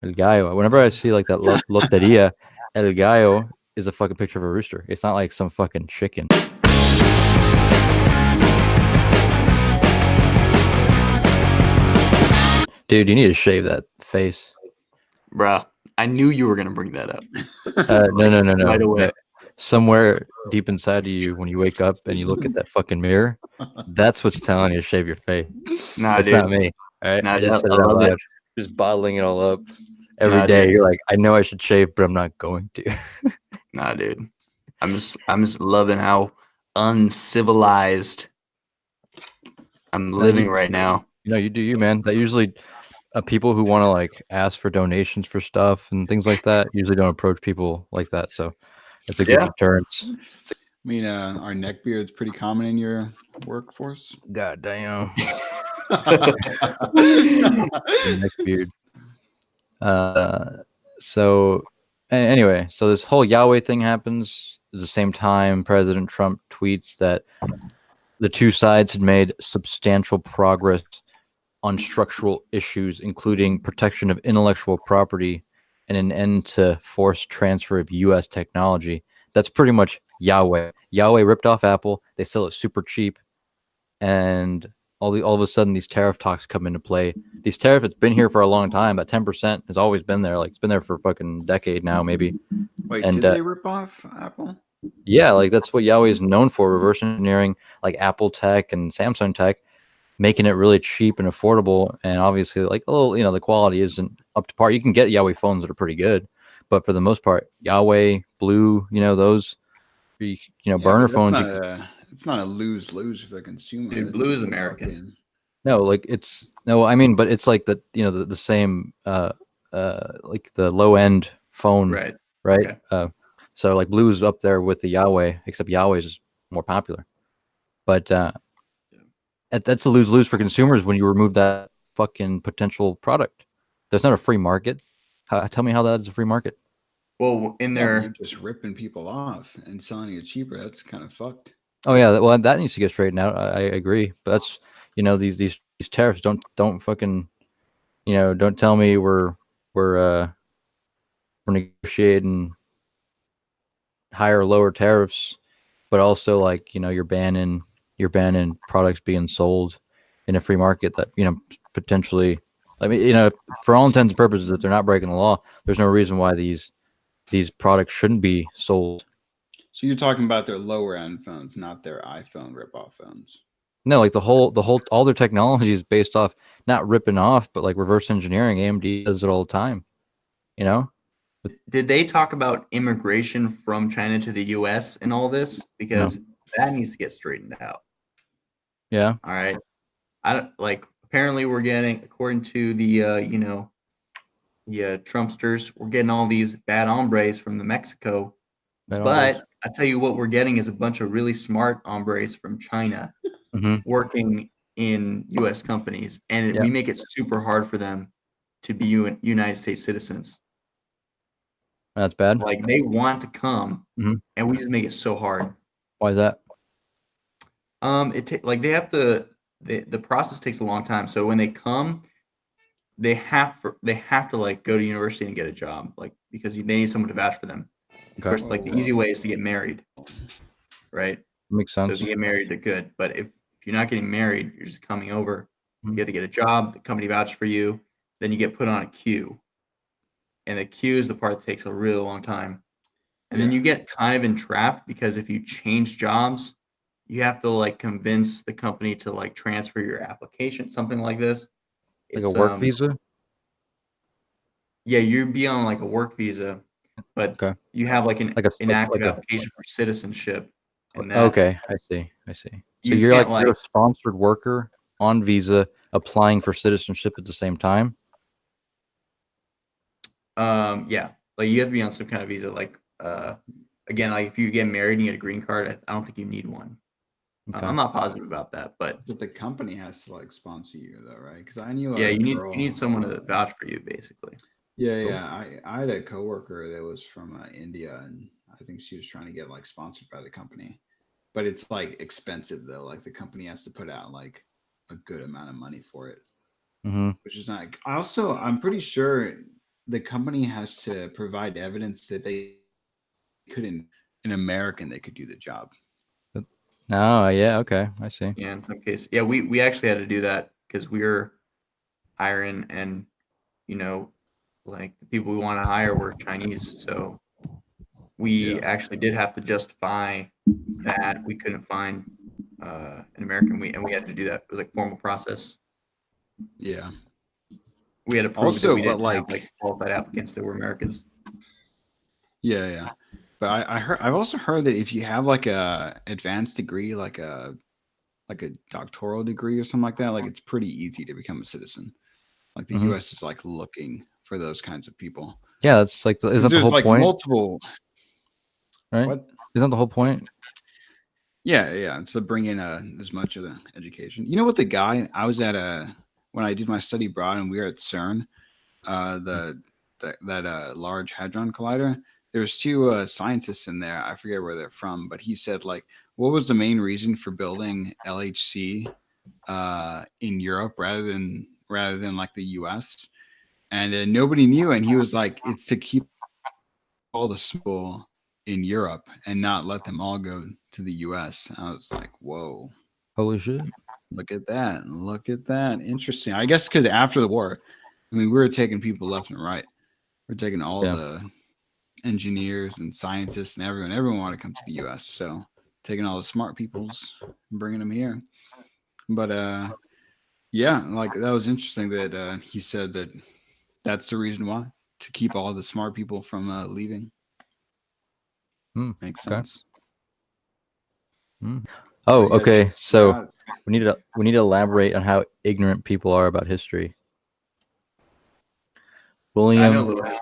El gallo. Whenever I see like that loteria, el gallo is a fucking picture of a rooster. It's not like some fucking chicken. Dude, you need to shave that face. Bruh, I knew you were gonna bring that up. No. Right away. Somewhere deep inside of you, when you wake up and you look at that fucking mirror, that's what's telling you to shave your face. Nah, It's dude. not me. All right, Nah, I just dude, said I it out love loud. it. Just bottling it all up every Nah, day. dude. You're like, I know I should shave, but I'm not going to. Nah, dude. I'm just loving how uncivilized I'm living right now. You do you, man. That usually people who want to like ask for donations for stuff and things like that usually don't approach people like that. So it's a good Yeah. deterrence. I mean, our neck beard's pretty common in your workforce. God damn. Yeah, Neck beard. So anyway, so this whole Yahweh thing happens at the same time. President Trump tweets that the two sides had made substantial progress on structural issues, including protection of intellectual property and an end to forced transfer of U.S. technology. That's pretty much Yahweh. Yahweh ripped off Apple. They sell it super cheap, and all of a sudden these tariff talks come into play. These tariff, it's been here for a long time. But 10% has always been there. Like it's been there for a fucking decade now, maybe. Wait, And did they rip off Apple? yeah, like that's what Yahweh is known for: reverse engineering, like Apple tech and Samsung tech, making it really cheap and affordable. And obviously, like, oh, the quality isn't up to par. You can get Yahweh phones that are pretty good, but for the most part, Yahweh, Blue, those, burner phones. It's not a lose-lose for the consumer. Dude, Blue is American. No, like I mean, but it's like the same, like the low end phone, Right. right? Okay. So like Blue's up there with the Yahweh, except Yahweh's is more popular. But that's a lose-lose for consumers when you remove that fucking potential product. There's not a free market. Tell me how that is a free market. Well, you're just ripping people off and selling it cheaper. That's kind of fucked. Oh yeah, well that needs to get straightened out. I agree, but that's these tariffs don't fucking don't tell me we're negotiating higher or lower tariffs, but also like you're banning products being sold in a free market that potentially. I mean, for all intents and purposes, if they're not breaking the law, there's no reason why these products shouldn't be sold. So you're talking about their lower end phones, not their iPhone ripoff phones. No, like the whole all their technology is based off not ripping off, but like reverse engineering. AMD does it all the time. Did they talk about immigration from China to the U.S. in all this? Because that needs to get straightened out. Yeah. All right. Apparently we're getting, according to the Trumpsters, we're getting all these bad hombres from the Mexico. But I tell you what, we're getting is a bunch of really smart hombres from China working in U.S. companies, and we make it super hard for them to be United States citizens. That's bad. Like they want to come, and we just make it so hard. Why is that? They have to. The process takes a long time. So when they come, they have to like go to university and get a job, like because they need someone to vouch for them. Of course, like the easy way is to get married, right? Makes sense. So if you get married, they're good. But if you're not getting married, you're just coming over. You have to get a job. The company vouches for you. Then you get put on a queue. And the queue is the part that takes a really long time. And then you get kind of entrapped because if you change jobs, you have to like convince the company to like transfer your application, something like this. Like a work visa? Yeah, you'd be on like a work visa, but you have like an inactive application for citizenship. And that, okay, I see. So you're a sponsored worker on visa applying for citizenship at the same time? Yeah, like you have to be on some kind of visa. Like, again, like if you get married and you get a green card, I don't think you need one. Okay. I'm not positive about that, but the company has to like sponsor you though, right? Because I knew you need someone to vouch for you, basically. Yeah. I had a coworker that was from India, and I think she was trying to get like sponsored by the company, but it's like expensive though. Like the company has to put out like a good amount of money for it, which is not. I'm pretty sure the company has to provide evidence that they couldn't, an American, they could do the job. Oh, yeah, okay, I see. Yeah, in some cases. Yeah, we actually had to do that because we were hiring, and like the people we want to hire were Chinese, so we actually did have to justify that we couldn't find an American. We had to do that. It was like formal process. Yeah. We had to prove that Also, we but didn't have like qualified applicants that were Americans. yeah. But I've also heard that if you have like a advanced degree, like a doctoral degree or something like that, like it's pretty easy to become a citizen. Like the U.S. is like looking for those kinds of people. Yeah, that's like, is that the There's whole like point? multiple, Right? what? Isn't that the whole point? Yeah. To bring in as much of the education. You know what? The guy I was at when I did my study abroad and we were at CERN, that large hadron collider. There's two scientists in there. I forget where they're from, but he said like, what was the main reason for building LHC in Europe rather than like the U.S. And nobody knew, and he was like, it's to keep all the people in Europe and not let them all go to the U.S. I was like, whoa, Holy shit. look at that, interesting. I guess because after the war, I mean, we were taking people left and right. We're taking all the engineers and scientists and everyone wanted to come to the U.S. So taking all the smart peoples and bringing them here. But yeah, like that was interesting that he said that that's the reason why, to keep all the smart people from leaving. Makes sense. Oh, yeah, okay. So we need to elaborate on how ignorant people are about history. I know a little history.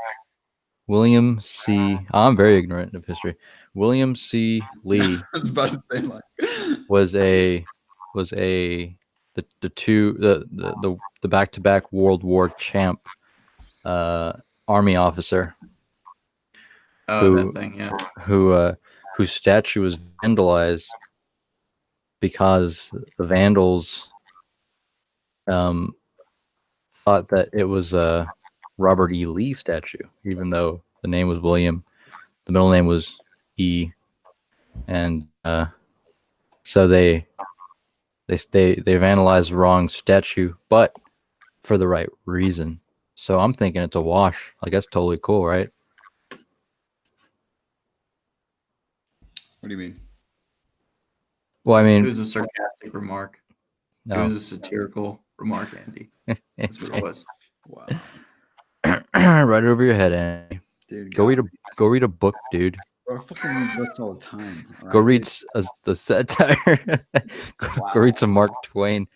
William C. I'm very ignorant of history. William C. Lee I was about to say like was the back-to-back World War champ army officer. Oh, that thing, yeah. Whose statue was vandalized because the vandals thought that it was a Robert E. Lee statue, even though the name was William, the middle name was E, and so they vandalized the wrong statue, but for the right reason. So I'm thinking it's a wash. Like, that's totally cool, right? What do you mean? Well, I mean, it was a sarcastic remark. No. It was a satirical remark, Andy. That's what it was. Wow. Right over your head, Andy. Dude, go read a book, dude. Bro, I fucking read books all the time. Right? Go read the satire. Go read some Mark Twain.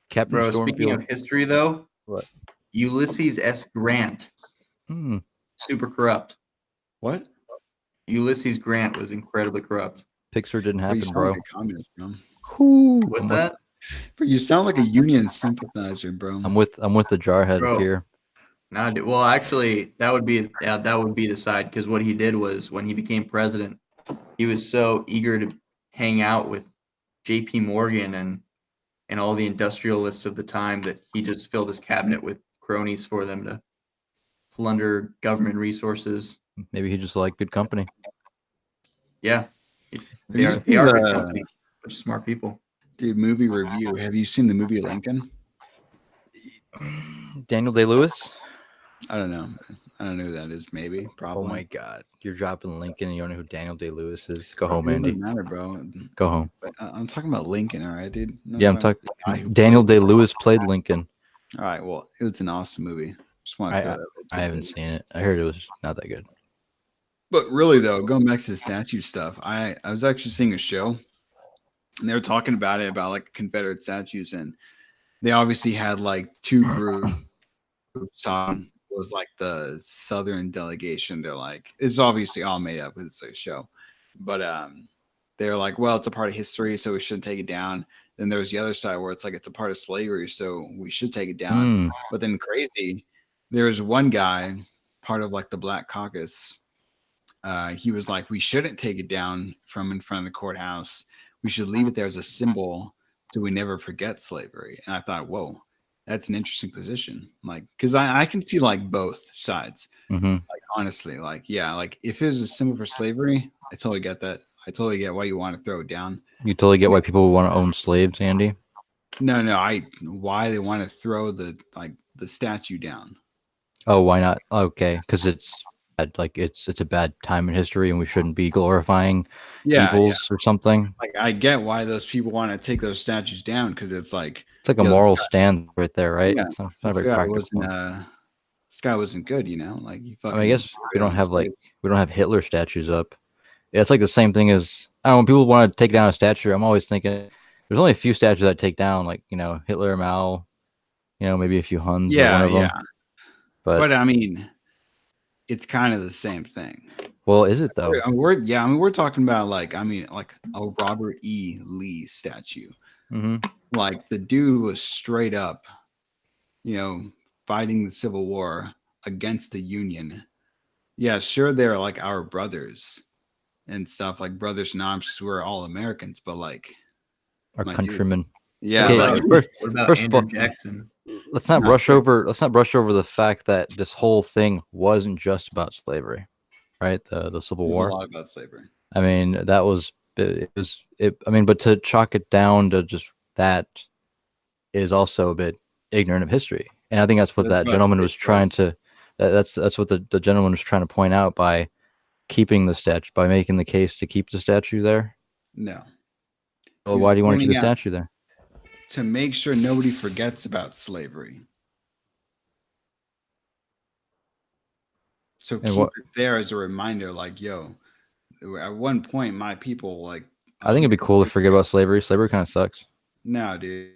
Captain Bro, Stormfield. Speaking of history, though, what? Ulysses S. Grant, super corrupt. What? Ulysses Grant was incredibly corrupt. Pixar didn't happen, bro. Like a communist, bro. What's that? Bro, you sound like a union sympathizer, bro. I'm with the jarhead here. No, well, actually, that would be the side, because what he did was, when he became president, he was so eager to hang out with J.P. Morgan and all the industrialists of the time that he just filled his cabinet with cronies for them to plunder government resources. Maybe he just liked good company. Yeah, they are good company, which smart people. Dude, movie review. Have you seen the movie Lincoln? Daniel Day-Lewis? I don't know who that is. Maybe, probably. Oh my god, you're dropping Lincoln and you don't know who Daniel Day-Lewis is? Go home, it Andy. Doesn't matter, bro. Go home. I'm talking about Lincoln, all right, dude. I'm talking. Daniel Day-Lewis played Lincoln. All right, well, it was an awesome movie. Just want to I haven't seen it. I heard it was not that good. But really, though, going back to the statue stuff, I was actually seeing a show, and they were talking about like Confederate statues, and they obviously had like two groups. Was like the Southern delegation. They're like, it's obviously all made up because it's a show, but they're like, well, it's a part of history, so we shouldn't take it down. Then there was the other side where it's like, it's a part of slavery, so we should take it down. But then crazy, there was one guy, part of like the Black Caucus. He was like, we shouldn't take it down from in front of the courthouse. We should leave it there as a symbol so we never forget slavery. And I thought, whoa, that's an interesting position. Like, because I can see like both sides. Mm-hmm. Like honestly, like yeah, like if it was a symbol for slavery, I totally get that. I totally get why you want to throw it down. You totally get why people want to own slaves, Andy. No, why they want to throw the statue down. Oh, why not? Okay, because it's bad, like it's a bad time in history, and we shouldn't be glorifying evils or something. Like I get why those people want to take those statues down because it's like a moral stand right there, right? Yeah, It's not this very guy practical. this guy wasn't good, you know. Like he fucking. I mean, I guess we don't have Hitler statues up. Yeah, it's like the same thing as I don't know, when people want to take down a statue. I'm always thinking there's only a few statues I take down, like Hitler, Mao, maybe a few Huns or one of them. But I mean, it's kind of the same thing. Well, is it though? We're talking about like a Robert E. Lee statue. Mm-hmm. Like the dude was straight up, fighting the Civil War against the Union. Yeah, sure, they're like our brothers and stuff, like brothers in arms, because we're all Americans, but like our countrymen. Dude. Yeah. Okay, what about Andrew Jackson? Let's not brush over the fact that this whole thing wasn't just about slavery, right? The Civil War. A lot about slavery. I mean, that was it. I mean, but to chalk it down to just that is also a bit ignorant of history, and I think that's what that gentleman was trying to. That's what the gentleman was trying to point out by keeping the statue, by making the case to keep the statue there. No. Well, why do you want to keep the statue there? To make sure nobody forgets about slavery. So keep it there as a reminder, like, yo, at one point, my people, like. I think it'd be cool to forget about slavery. Slavery kind of sucks. No, dude.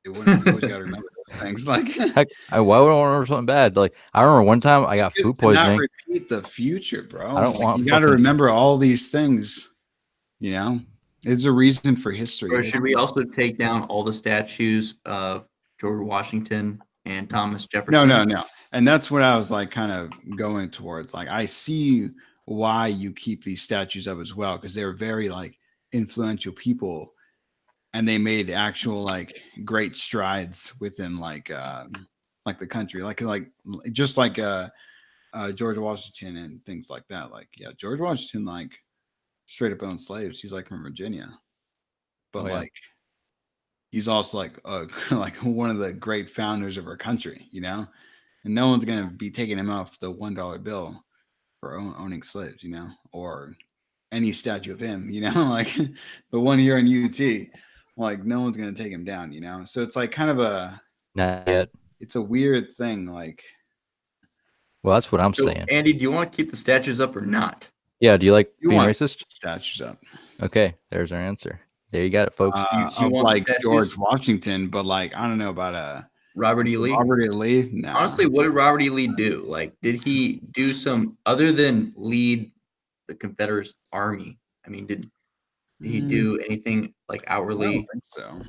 You always got to remember those things. Like, heck, why would I want to remember something bad? Like, I remember one time I got food poisoning. Not repeat the future, bro. I don't want. You got to remember all these things. It's a reason for history. Or should we also take down all the statues of George Washington and Thomas Jefferson? No. And that's what I was like kind of going towards. Like, I see why you keep these statues up as well, because they're very like influential people, and they made actual like great strides within like the country, like just like George Washington and things like that. Like, yeah, George Washington like straight up owned slaves. He's like from Virginia, but like he's also like like one of the great founders of our country, and no one's gonna be taking him off the $1 bill for owning slaves, or any statue of him, like the one here in UT, like no one's gonna take him down, so it's like kind of not yet. It's a weird thing, like. Well, that's what I'm saying. Andy, do you want to keep the statues up or not? Yeah, do you like being racist? Statues up. Okay, there's our answer. There you got it, folks. You want like George Washington, but like I don't know about Robert E. Lee. Robert E. Lee. No. Honestly, what did Robert E. Lee do? Like, did he do some other than lead the Confederate Army? I mean, did he do anything like outwardly? I don't think so.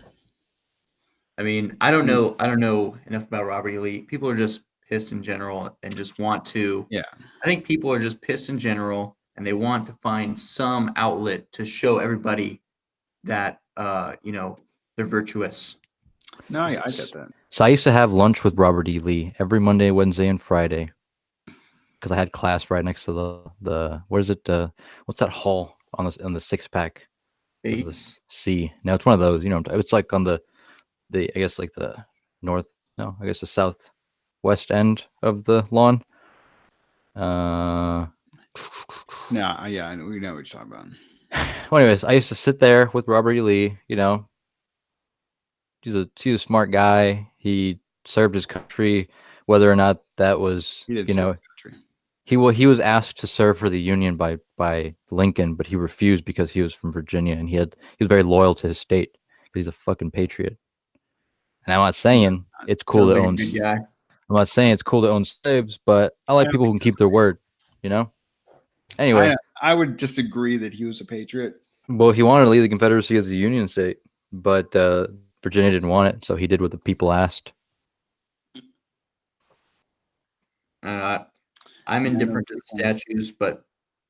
I mean, I don't know enough about Robert E. Lee. People are just pissed in general and just want to. Yeah. I think people are just pissed in general, and they want to find some outlet to show everybody that they're virtuous. No, I get that. So I used to have lunch with Robert E. Lee every Monday, Wednesday, and Friday because I had class right next to the what is it? What's that hall on the six pack? C. Now it's one of those. It's like on the I guess like the north. No, I guess the southwest end of the lawn. No, yeah, we know what you're talking about. Well, anyways, I used to sit there with Robert E. Lee. He's a smart guy. He served his country, whether or not that was he was asked to serve for the Union by Lincoln, but he refused because he was from Virginia and he was very loyal to his state because he's a fucking patriot. And I'm not saying it's cool to own. I'm not saying it's cool to own slaves, but I like people who can keep their word. Anyway, I would disagree that he was a patriot. Well, he wanted to lead the Confederacy as a Union state, but Virginia didn't want it, so he did what the people asked. I'm indifferent to the statues, but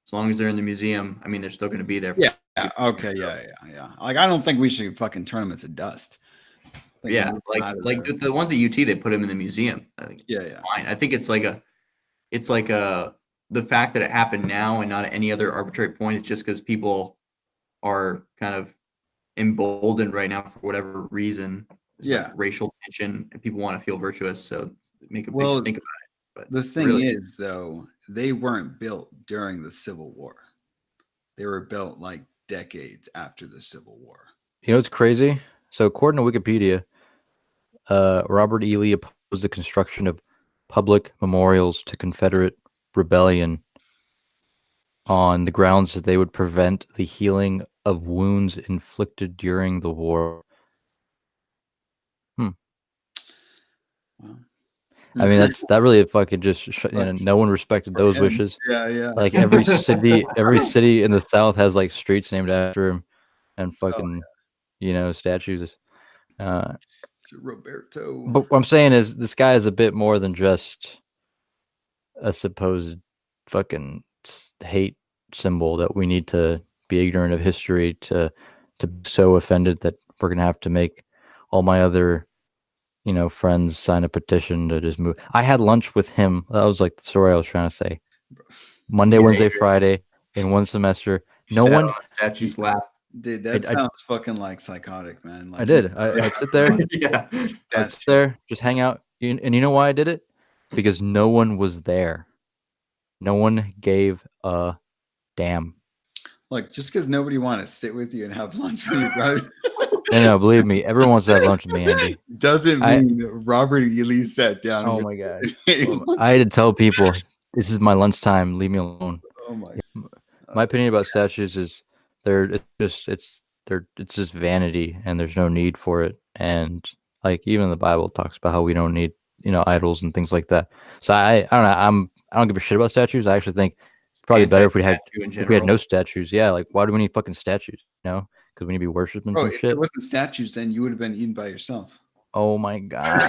as long as they're in the museum, I mean, they're still going to be there. Yeah. Okay. Yeah. Like, I don't think we should fucking turn them into dust. Yeah, like the ones at UT, they put them in the museum. I think Yeah, it's fine. I think it's like the fact that it happened now and not at any other arbitrary point is just because people are kind of emboldened right now for whatever reason. There's like racial tension and people want to feel virtuous, so make a big stink about it. But the thing is, though, they weren't built during the Civil War. They were built like decades after the Civil War. You know what's crazy? So according to Wikipedia, Robert E. Lee opposed the construction of public memorials to Confederate rebellion on the grounds that they would prevent the healing of wounds inflicted during the war. Wow. I mean, that really fucking just no one respected those wishes. Yeah. Like every city in the South has like streets named after him and fucking statues. It's Roberto. But what I'm saying is this guy is a bit more than just a supposed fucking hate symbol that we need to be ignorant of history to be so offended that we're gonna have to make all my other friends sign a petition to just move. I had lunch with him. That was like the story I was trying to say. Monday, Wednesday, Friday in one semester. No one statue's lap. Dude, that sounds fucking like psychotic, man. Like, I did. I'd sit there. Yeah, I'd sit there, just hang out. And you know why I did it? Because no one was there. No one gave a damn. Like, just because nobody wanted to sit with you and have lunch with you, bro. No, believe me, everyone wants to have lunch with me, Andy. Doesn't mean Robert E. Lee sat down. Oh my god! I had to tell people this is my lunchtime. Leave me alone. Oh my! My opinion about statues is it's just vanity, and there's no need for it. And like even the Bible talks about how we don't need idols and things like that. So I don't know. I don't give a shit about statues. I actually think it's probably better if we had no statues. Yeah, like why do we need fucking statues? Because we need to be worshiping some if shit. it wasn't statues, then you would have been eaten by yourself. Oh my god.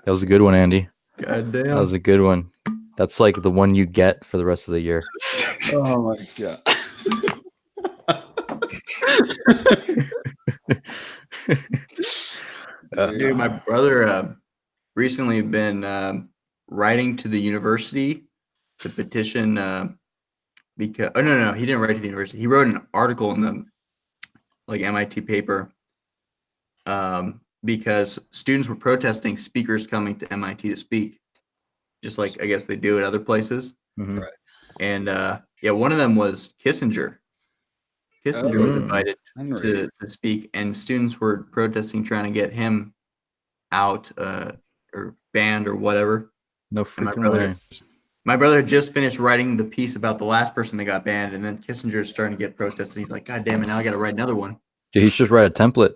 That was a good one, Andy. God damn. That was a good one. That's like the one you get for the rest of the year. Oh my god. Dude, my brother recently been writing to the university to petition because no, he didn't write to the university. He wrote an article in the MIT paper because students were protesting speakers coming to MIT to speak, just like I guess they do at other places. Mm-hmm. Right. And one of them was Kissinger. Kissinger was invited to speak, and students were protesting, trying to get him out or banned or whatever. No freaking way. My brother had just finished writing the piece about the last person that got banned, and then Kissinger is starting to get protested. He's like, God damn it, now I got to write another one. Dude, he should just write a template.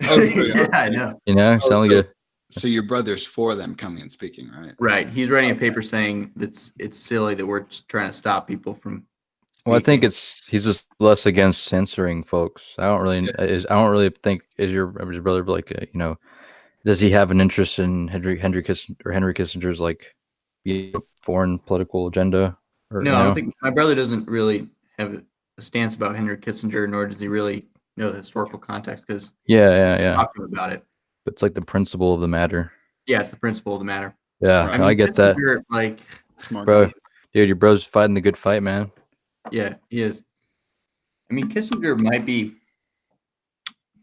Yeah, I know. So your brother's for them coming and speaking, right? Right. He's writing a paper saying that it's silly that we're just trying to stop people from. Well, I think he's just less against censoring folks. I don't really think is your brother like does he have an interest in Henry Kissinger's like foreign political agenda? No, I don't think my brother doesn't really have a stance about Henry Kissinger, nor does he really know the historical context because talking about it. But it's like the principle of the matter. Yeah, it's the principle of the matter. Yeah, I mean, I get that. Like, bro, dude, your bro's fighting the good fight, man. Yeah, he is. I mean, Kissinger might be.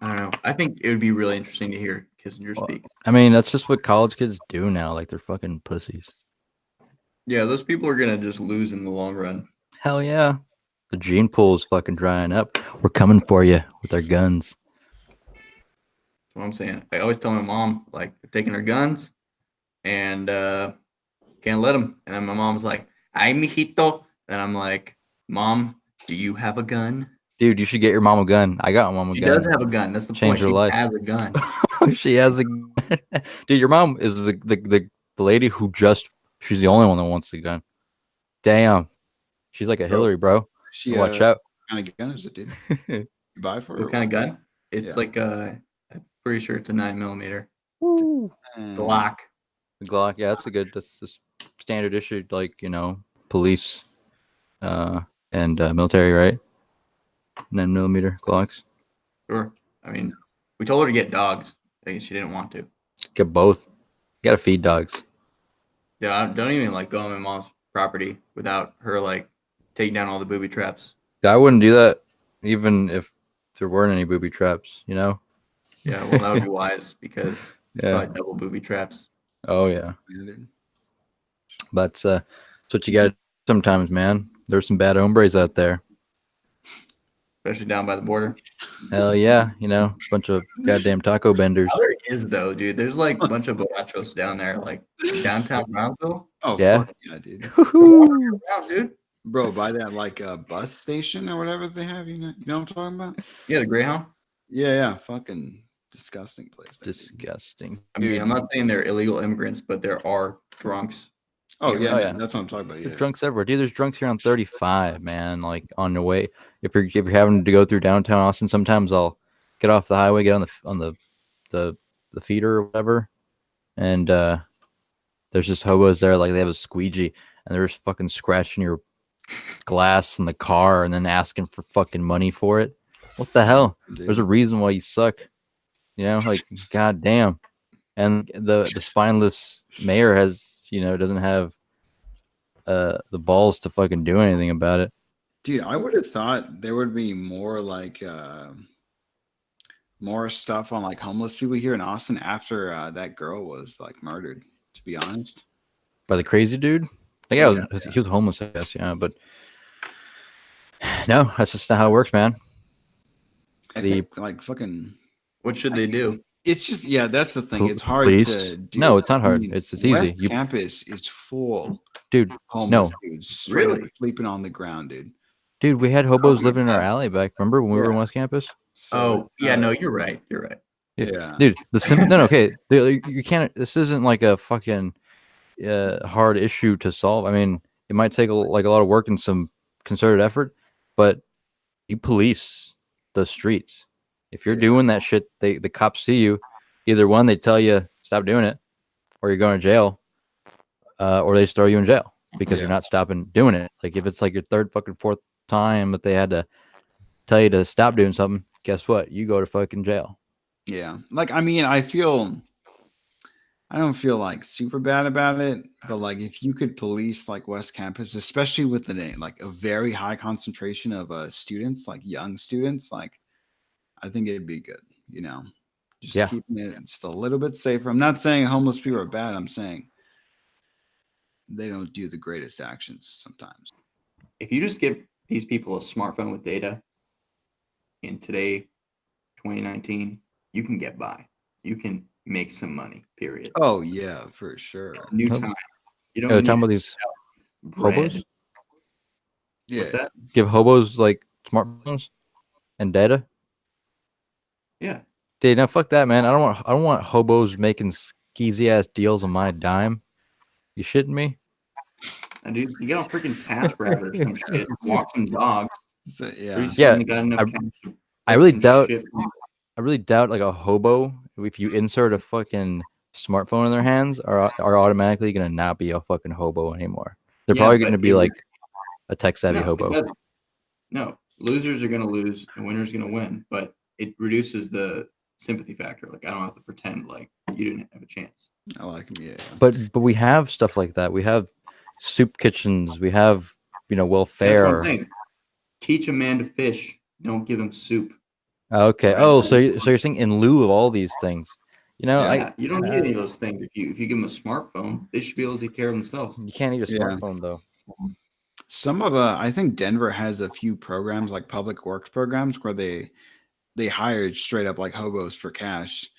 I don't know. I think it would be really interesting to hear Kissinger speak. I mean, that's just what college kids do now. Like, they're fucking pussies. Yeah, those people are gonna just lose in the long run. Hell yeah. The gene pool is fucking drying up. We're coming for you with our guns. That's what I'm saying. I always tell my mom, like, they're taking her guns and can't let them. And then my mom's like, ay, mijito. And I'm like, Mom, do you have a gun? Dude, you should get your mom a gun. I got my mom a gun. She does have a gun. That's the point. She has a gun. She has a gun. Dude, your mom is the lady who she's the only one that wants the gun. Damn. She's like a Hillary, bro. Watch out. What kind of gun is it, dude? You buy it for what kind of gun? It's like I'm pretty sure it's a 9mm. Glock. Glock. Yeah, that's just standard issue, like, police, and military, right? 9mm Glocks. Sure. I mean, we told her to get dogs. I guess she didn't want to. Get both. Gotta feed dogs. Yeah, I don't even like go on my mom's property without her like taking down all the booby traps. I wouldn't do that, even if there weren't any booby traps. Yeah, well, that would be wise because it's Yeah. probably double booby traps. Oh yeah. But that's what you got to do sometimes, man. There's some bad hombres out there. Especially down by the border. Hell yeah, bunch of goddamn taco benders. There is though, dude. There's like a bunch of borrachos down there, like downtown Brownsville. Oh yeah, fuck yeah, dude. Wow, dude. Bro, by that like bus station or whatever they have, you know what I'm talking about? Yeah, the Greyhound. Yeah, fucking disgusting place. Disgusting. I mean, I'm not saying they're illegal immigrants, but there are drunks. Oh Yeah. yeah, that's what I'm talking about. There's Yeah. drunks everywhere, dude. There's drunks here on 35, man. Like on the way, if you're having to go through downtown Austin, sometimes I'll get off the highway, get on the feeder or whatever, and there's just hobos there, like they have a squeegee, and they're just fucking scratching your glass in the car, and then asking for fucking money for it. What the hell? Dude. There's a reason why you suck. Like goddamn. And the spineless mayor has, doesn't have the balls to fucking do anything about it. Dude, I would have thought there would be more like more stuff on like homeless people here in Austin after that girl was like murdered, to be honest. By the crazy dude? He was homeless, I guess, yeah, but no, that's just not how it works, man. I think, like fucking What should they do? It's just that's the thing. It's hard Police? to do. No, it's not hard. I mean, It's West easy. Campus is full, Dude, homeless no. dudes straight up Really? sleeping on the ground, dude. Dude, we had hobos living in our alley back. Remember when we were in West Campus? So, No, you're right. You're right. yeah. Dude, no, okay. You can't. This isn't like a fucking hard issue to solve. I mean, it might take a lot of work and some concerted effort, but you police the streets. If you're doing that shit, the cops see you. Either one, they tell you stop doing it, or you're going to jail, or they just throw you in jail because you're not stopping doing it. Like if it's like your third fucking fourth time that they had to tell you to stop doing something, guess what? You go to fucking jail. Yeah. Like, I mean, I don't feel like super bad about it, but like if you could police like West Campus, especially with like a very high concentration of students, like young students, like I think it'd be good, just keeping it just a little bit safer. I'm not saying homeless people are bad. I'm saying they don't do the greatest actions sometimes. If you just give these people a smartphone with data in today, 2019, you can get by. You can make some money, period. Oh yeah, for sure. It's a new time. You don't talking about these hobos? Yeah. What's that? Give hobos like smartphones and data? Yeah. Dude, now fuck that, man. I don't want hobos making skeezy ass deals on my dime. You shitting me? And dude, you get on freaking TaskRabbit or some shit. Walk some dogs. So, Pretty soon you got enough cash to I really some doubt shit. I really doubt like a hobo, if you insert a fucking smartphone in their hands, are automatically gonna not be a fucking hobo anymore. They're probably gonna be like a tech savvy hobo. No, losers are gonna lose and winners are gonna win, but it reduces the sympathy factor. Like I don't have to pretend like you didn't have a chance. I like them, yeah. But we have stuff like that. We have soup kitchens. We have welfare. That's what I'm saying. Teach a man to fish. Don't give him soup. Okay. Right. Oh, so you're saying in lieu of all these things, you don't need any of those things. If you give them a smartphone, they should be able to take care of themselves. You can't need a smartphone though. Some of I think Denver has a few programs like public works programs where they hired straight up like hobos for cash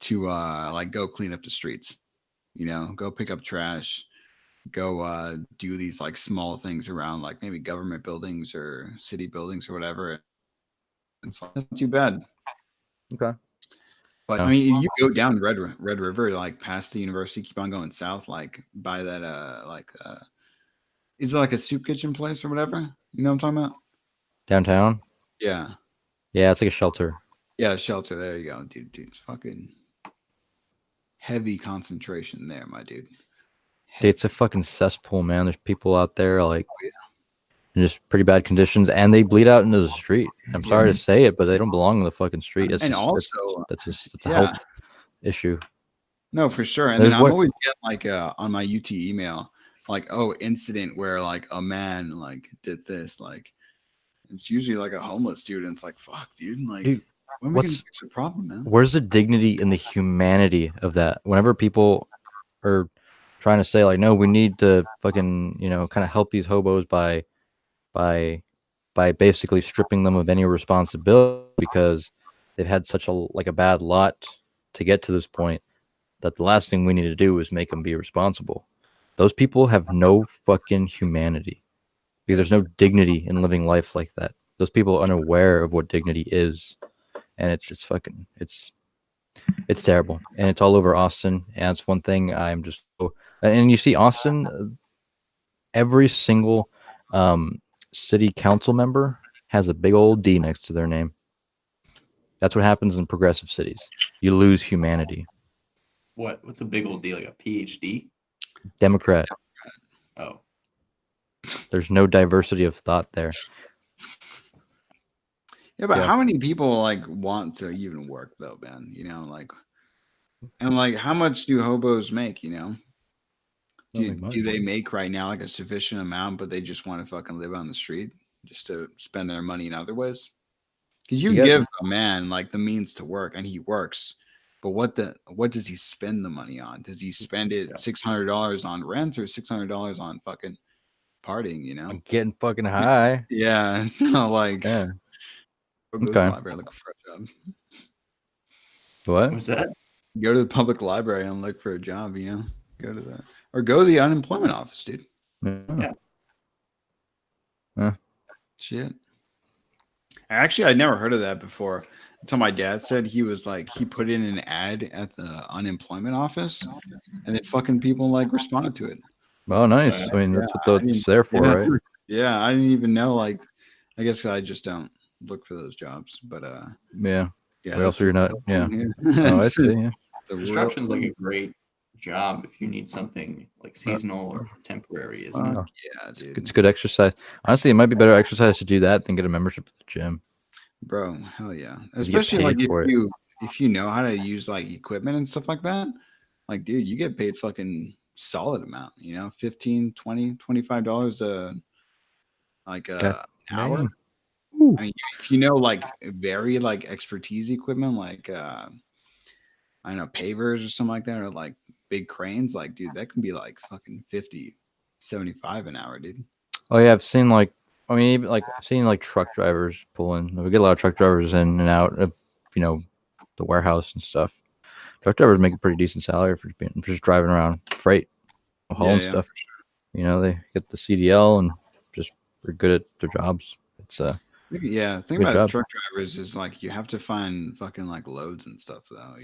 to like go clean up the streets, go pick up trash, go do these like small things around like maybe government buildings or city buildings or whatever. It's not too bad. Okay. But I mean, if you go down Red River, like past the university, keep on going south, like by that is it like a soup kitchen place or whatever? You know what I'm talking about? Downtown? Yeah. Yeah, it's like a shelter. Yeah, shelter. There you go, dude. It's fucking heavy concentration there, my dude. It's a fucking cesspool, man. There's people out there like in just pretty bad conditions, and they bleed out into the street. I'm sorry to say it, but they don't belong in the fucking street. It's And just, also, that's a yeah. health issue. No, for sure. And There's then I'm what- always getting like on my UT email, like, oh, incident where like a man like did this. Like it's usually like a homeless dude, and it's like, fuck, dude, like Dude, when are we gonna fix the problem, man? Where's the dignity and the humanity of that? Whenever people are trying to say like, no, we need to fucking, kind of help these hobos by basically stripping them of any responsibility because they've had such a bad lot to get to this point, that the last thing we need to do is make them be responsible. Those people have no fucking humanity because there's no dignity in living life like that. Those people are unaware of what dignity is, and it's fucking it's terrible, and it's all over Austin. And it's one thing I'm just and you see Austin, every single city council member has a big old D next to their name. That's what happens in progressive cities. You lose humanity. What's a big old deal? Like a PhD? Democrat. Oh. There's no diversity of thought there. Yeah, but how many people like want to even work though, man? Like, and like, how much do hobos make? Do they make right now like a sufficient amount, but they just want to fucking live on the street just to spend their money in other ways? Because you give a man like the means to work, and he works, but what does he spend the money on? Does he spend it $600 on rent or $600 on fucking partying? I'm getting fucking high. Yeah, so like, yeah. Go to the library looking for a job. What was that? Go to the public library and look for a job. Go to the go to the unemployment office, dude. Yeah. Shit. Actually, I'd never heard of that before until my dad said he put in an ad at the unemployment office, and then fucking people like responded to it. Oh, nice. I mean, that's what it's there for, right? Yeah, I didn't even know. Like, I guess I just don't look for those jobs. But yeah. Well, also, you're not. Yeah. Oh, I see. Yeah. Construction is like a great job if you need something like seasonal or temporary, isn't it? Yeah, dude. It's good exercise. Honestly, it might be better exercise to do that than get a membership at the gym. Bro, hell yeah. Especially like if you know how to use like equipment and stuff like that, like dude, you get paid fucking solid amount, $15, $20, $25 an hour. I mean, if you know like very like expertise equipment, like I don't know, pavers or something like that, or like big cranes, like dude, that can be like fucking 50, 75 an hour, dude. Oh yeah, I've seen even like truck drivers pull in. We get a lot of truck drivers in and out of the warehouse and stuff. Truck drivers make a pretty decent salary for just driving around freight, hauling stuff. They get the CDL and just are good at their jobs. It's the thing about truck drivers is like you have to find fucking like loads and stuff though,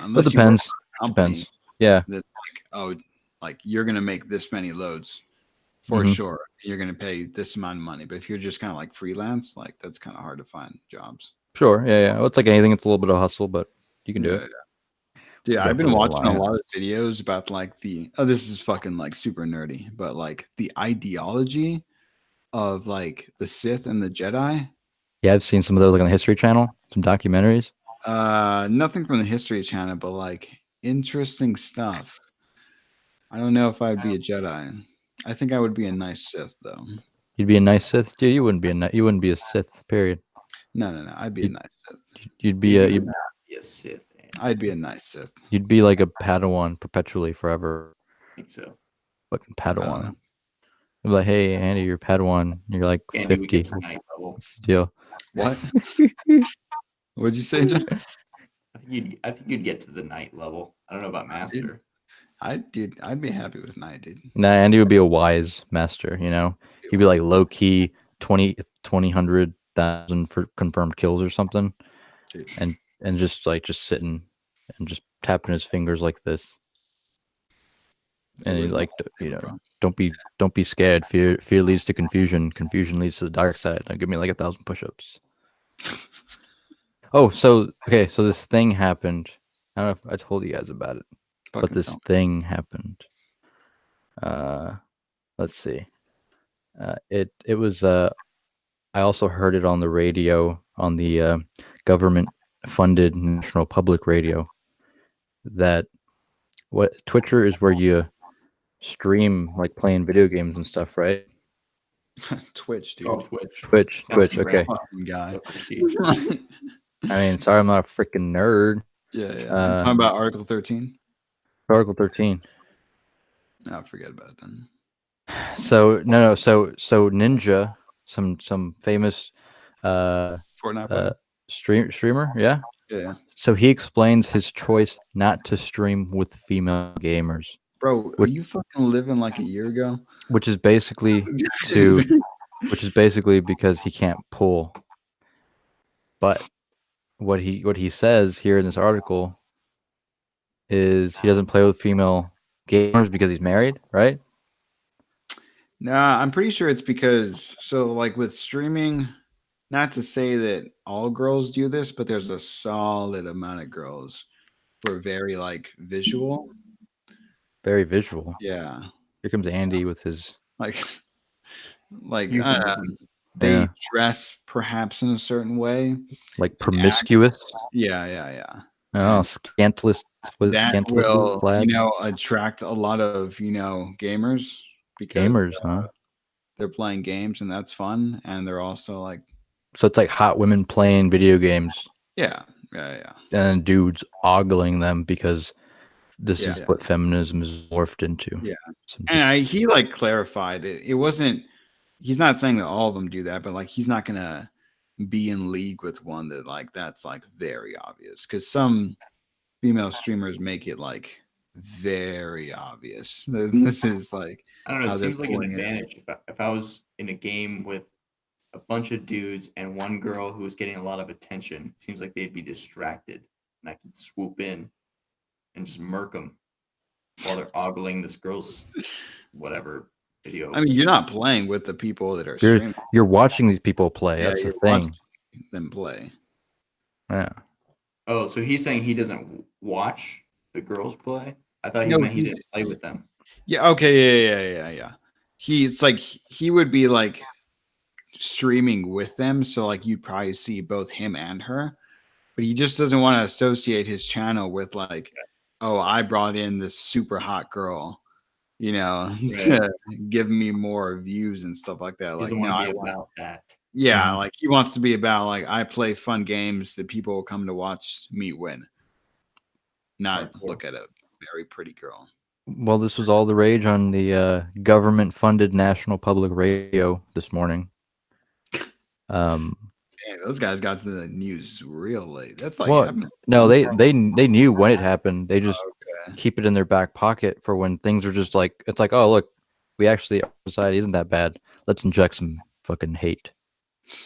Unless it depends. Depends. Yeah. That's like you're gonna make this many loads for sure. You're gonna pay this amount of money. But if you're just kind of like freelance, like that's kind of hard to find jobs. Sure. Yeah. Well, it's like anything. It's a little bit of hustle, but you can do it. Yeah, I've been watching a lot of videos about like this is fucking like super nerdy, but like the ideology of like the Sith and the Jedi. Yeah, I've seen some of those like on the History Channel, some documentaries. Nothing from the History Channel, but like interesting stuff. I don't know if I'd be a Jedi. I think I would be a nice Sith though. You'd be a nice Sith, dude. You wouldn't be a Sith. Period. No. I'd be a nice Sith. You'd be a Sith. I'd be a nice Sith. You'd be like a Padawan perpetually forever. I think so. Fucking Padawan. You're like, hey, Andy, you're Padawan. You're like 50. What's the deal? What? What'd you say, John? I think you'd get to the knight level. I don't know about master. I'd be happy with knight, dude. Nah, Andy would be a wise master. He'd be like low key 1,000 for confirmed kills or something, and just sitting and just tapping his fingers like this. And he's like, don't be scared. Fear leads to confusion. Confusion leads to the dark side. Now give me like 1,000 push-ups. Oh, so this thing happened. I don't know if I told you guys about it. but this thing happened. Let's see. It was I also heard it on the radio, on the government-funded national public radio, that what Twitcher is where you stream like playing video games and stuff, right? Twitch, dude. Oh, Twitch. Twitch. Okay. Guy. I mean, sorry, I'm not a freaking nerd. Yeah. I'm talking about Article 13. Article 13. No, forget about it then. So no. So Ninja, some famous Fortnite streamer, yeah. Yeah. So he explains his choice not to stream with female gamers. Bro, are you fucking living like a year ago? Which is basically because he can't pull. But what he says here in this article is he doesn't play with female gamers because he's married, right? Nah, I'm pretty sure it's because like with streaming, not to say that all girls do this, but there's a solid amount of girls who are very like visual. Very visual. Yeah. Here comes Andy with his like they dress perhaps in a certain way, like promiscuous. Yeah. Oh, scandalous. That will attract a lot of gamers because they're playing games and that's fun, and they're also like, so it's like hot women playing video games. Yeah. And dudes ogling them because this is what feminism is morphed into. Yeah. And he like clarified it. It wasn't. He's not saying that all of them do that, but like he's not gonna be in league with one that like that's like very obvious, because some female streamers make it like very obvious. This is like, I don't know. It seems like an advantage if I was in a game with a bunch of dudes and one girl who was getting a lot of attention. It seems like they'd be distracted, and I could swoop in and just murk them while they're ogling this girl's whatever video. I mean, you're not playing with the people that are streaming. You're watching these people play. That's the thing. Them play. Yeah. Oh, so he's saying he doesn't watch the girls play? I thought he meant he didn't play with them. Yeah. Okay. Yeah. It's like he would be like streaming with them, so like you'd probably see both him and her, but he just doesn't want to associate his channel with like, oh, I brought in this super hot girl, to give me more views and stuff like that. Like, no, I want about that. Yeah, like he wants to be about like, I play fun games that people will come to watch me win, not look at a very pretty girl. Well, this was all the rage on the government-funded national public radio this morning. Dang, those guys got to the news real late. That's like, no, they knew when it happened. They just keep it in their back pocket for when things are just like, it's like, oh look, our society isn't that bad. Let's inject some fucking hate.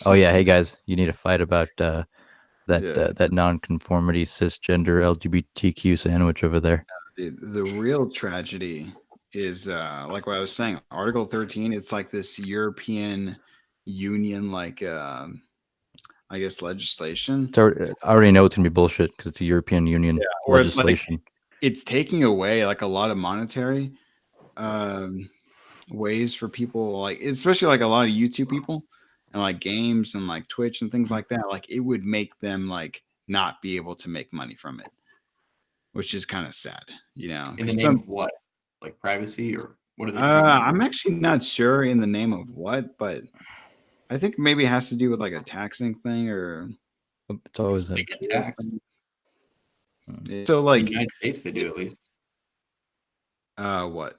Oh yeah, hey guys, you need to fight about that non-conformity cisgender LGBTQ sandwich over there. Dude, the real tragedy is like what I was saying, Article 13. It's like this European Union, like I guess legislation. I already know it's gonna be bullshit because it's a European Union legislation. It's taking away like a lot of monetary ways for people, like especially like a lot of YouTube people and like games and like Twitch and things like that. Like it would make them like not be able to make money from it, which is kind of sad, In the name of what? Like privacy, or what are they? I'm actually not sure in the name of what, but I think maybe it has to do with like a taxing thing, or it's always a tax. So like in the United States, they do at least. What?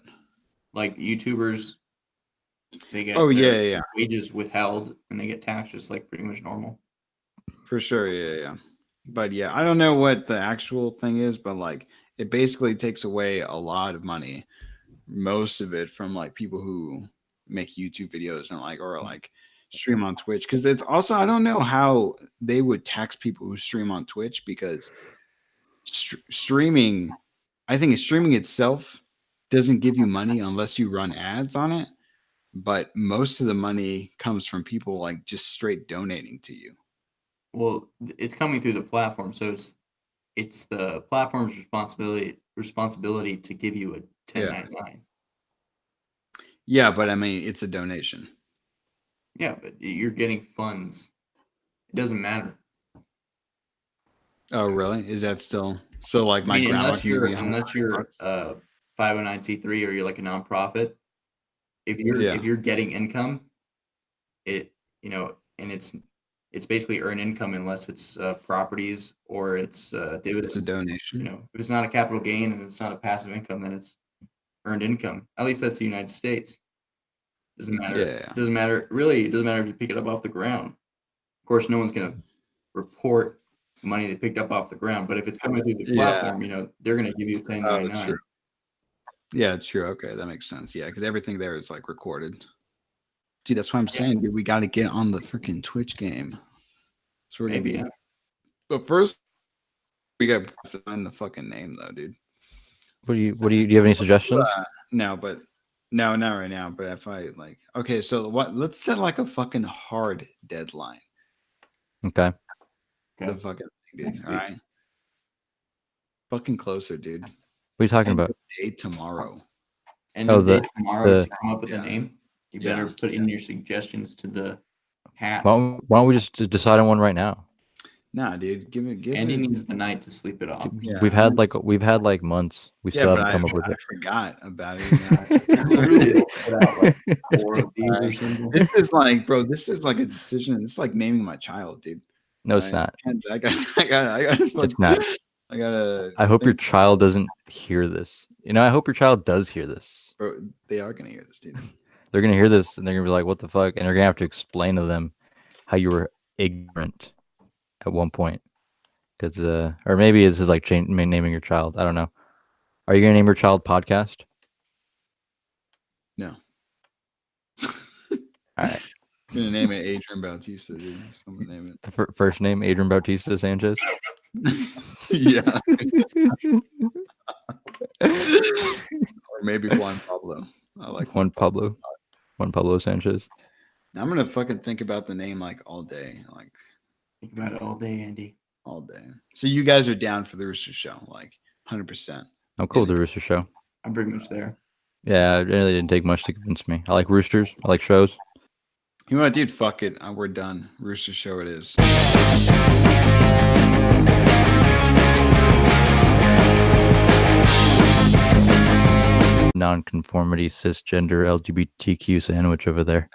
Like YouTubers, they get wages withheld and they get taxed just like pretty much normal. For sure, yeah. But yeah, I don't know what the actual thing is, but like it basically takes away a lot of money, most of it from like people who make YouTube videos and like or like stream on Twitch, because it's also, I don't know how they would tax people who stream on Twitch, because streaming itself doesn't give you money unless you run ads on it, but most of the money comes from people like just straight donating to you. Well, it's coming through the platform, so it's the platform's responsibility responsibility to give you a 1099. Yeah, but I mean, it's a donation. Yeah, but you're getting funds. It doesn't matter. Oh, really? Is that still so? Like my I mean, grandma unless can give me you're $100. 509c3 or you're like a nonprofit, if you're getting income, it and it's basically earned income unless it's properties or it's dividends. It's a donation. If it's not a capital gain and it's not a passive income, then it's earned income. At least that's the United States. Doesn't matter. Yeah. Doesn't matter. Really, it doesn't matter if you pick it up off the ground. Of course, no one's gonna report money they picked up off the ground, but if it's coming through the platform, they're gonna give you a 1099. True. Yeah, true. Okay, that makes sense. Yeah, because everything there is like recorded. Dude, that's what I'm saying, dude. We got to get on the freaking Twitch game. So Maybe. Yeah. But first, we got to find the fucking name, though, dude. Do you have any suggestions? No, not right now. But if I like, okay, so what? Let's set like a fucking hard deadline. Okay. The fucking thing, dude. All right. Fucking closer, dude. What are you talking about? Day tomorrow. And tomorrow to come up with a name. You better put in your suggestions to the hat. Why don't we just decide on one right now? Nah, dude. Andy needs the night to sleep it off. Yeah. We've had like months. We still haven't come up with it. I forgot about it. This is like, bro. This is like a decision. It's like naming my child, dude. No, it's not. I got. It's not. I gotta. I hope your child doesn't hear this. I hope your child does hear this. Bro, they are gonna hear this, dude. They're gonna hear this and they're gonna be like, "What the fuck?" And they're gonna have to explain to them how you were ignorant at one point, because or maybe this is like naming your child. I don't know. Are you gonna name your child Podcast? No. All right. I'm gonna name it Adrian Bautista, dude. I'm gonna name it. The first name, Adrian Bautista Sanchez. Yeah. Or maybe Juan Pablo. I like Juan Pablo Sanchez. Now I'm gonna fucking think about the name like all day. Like think about it all day, Andy. All day. So you guys are down for the Rooster Show, like 100%. I'm cool with the Rooster Show. I'm pretty much there. Yeah, it really didn't take much to convince me. I like roosters. I like shows. You know what, dude? Fuck it. We're done. Rooster Show it is. Non-conformity, cisgender, LGBTQ sandwich over there.